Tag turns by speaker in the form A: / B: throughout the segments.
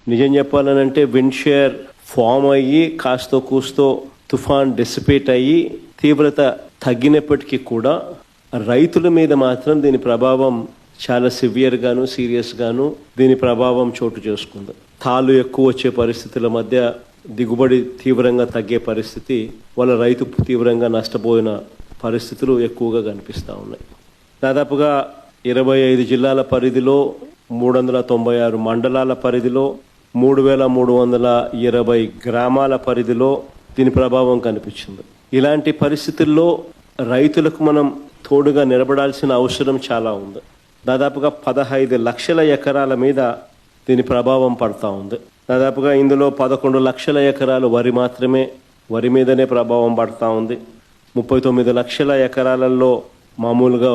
A: నిజం చెప్పాలనంటే wind share form అయ్యి కాస్తో కూస్తో తుఫాన్ డిసిపేట్ అయ్యి తీవ్రత తగ్గినప్పటికీ కూడా రైతుల మీద మాత్రం దీని ప్రభావం చాలా సివియర్గాను సీరియస్గాను దీని ప్రభావం చోటు చేసుకుంది. తాళ్ళు ఎక్కువ వచ్చే పరిస్థితుల మధ్య దిగుబడి తీవ్రంగా తగ్గే పరిస్థితి వాళ్ళ రైతు తీవ్రంగా నష్టపోయిన పరిస్థితులు ఎక్కువగా కనిపిస్తూ ఉన్నాయి. దాదాపుగా 25 జిల్లాల పరిధిలో 396 మండలాల పరిధిలో 3320 గ్రామాల పరిధిలో దీని ప్రభావం కనిపించింది. ఇలాంటి పరిస్థితుల్లో రైతులకు మనం తోడుగా నిలబడాల్సిన అవసరం చాలా ఉంది. దాదాపుగా 15 లక్షల ఎకరాల మీద దీని ప్రభావం పడతా ఉంది. దాదాపుగా ఇందులో 11 లక్షల ఎకరాలు వరి మీదనే ప్రభావం పడతా ఉంది. 39 లక్షల ఎకరాలలో మామూలుగా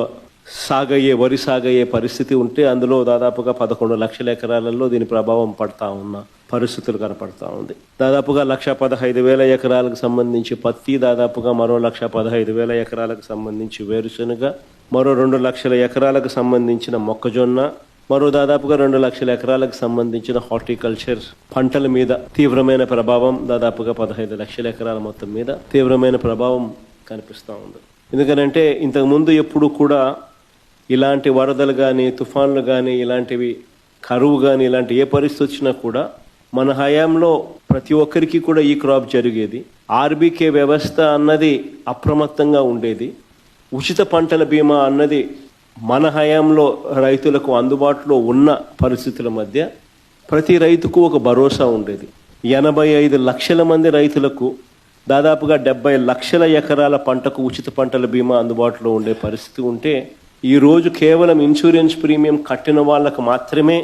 A: వరి సాగయ్యే పరిస్థితి ఉంటే అందులో దాదాపుగా 11 లక్షల ఎకరాలలో దీని ప్రభావం పడతా ఉన్న పరిస్థితులు కనపడతా ఉంది. దాదాపుగా 1,15,000 ఎకరాలకు సంబంధించి పత్తి, దాదాపుగా మరో 1,15,000 ఎకరాలకు సంబంధించి వేరుశనగ, మరో 2 లక్షల ఎకరాలకు సంబంధించిన మొక్కజొన్న, మరో దాదాపుగా 2 లక్షల ఎకరాలకు సంబంధించిన హార్టికల్చర్ పంటల మీద తీవ్రమైన ప్రభావం, దాదాపుగా 15 లక్షల ఎకరాల మొత్తం మీద తీవ్రమైన ప్రభావం కనిపిస్తూ ఉంది. ఎందుకనంటే ఇంతకుముందు ఎప్పుడు కూడా ఇలాంటి వరదలు కానీ తుఫాన్లు కానీ ఇలాంటివి కరువు కానీ ఇలాంటి ఏ పరిస్థితి వచ్చినా కూడా మన హయాంలో ప్రతి ఒక్కరికి కూడా ఈ క్రాప్ జరిగేది. ఆర్బీకే వ్యవస్థ అన్నది అప్రమత్తంగా ఉండేది. ఉచిత పంటల బీమా అన్నది మన హయాంలో రైతులకు అందుబాటులో ఉన్న పరిస్థితుల మధ్య ప్రతి రైతుకు ఒక భరోసా ఉండేది. 85 లక్షల మంది రైతులకు దాదాపుగా 70 లక్షల ఎకరాల పంటకు ఉచిత పంటల బీమా అందుబాటులో ఉండే పరిస్థితి ఉంటే ఈరోజు కేవలం ఇన్సూరెన్స్ ప్రీమియం కట్టిన వాళ్ళకు మాత్రమే,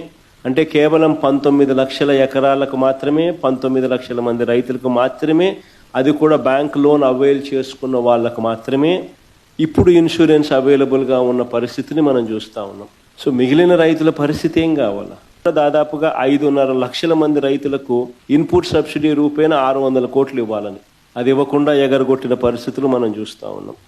A: అంటే కేవలం 19 లక్షల ఎకరాలకు మాత్రమే, 19 లక్షల మంది రైతులకు మాత్రమే, అది కూడా బ్యాంక్ లోన్ అవైల్ చేసుకున్న వాళ్ళకు మాత్రమే ఇప్పుడు ఇన్సూరెన్స్ అవైలబుల్గా ఉన్న పరిస్థితిని మనం చూస్తూ ఉన్నాం. సో మిగిలిన రైతుల పరిస్థితి ఏం కావాలా? దాదాపుగా 5.5 లక్షల మంది రైతులకు ఇన్పుట్ సబ్సిడీ రూపేణ 600 కోట్లు ఇవ్వాలని, అది ఇవ్వకుండా ఎగరగొట్టిన పరిస్థితులు మనం చూస్తూ ఉన్నాం.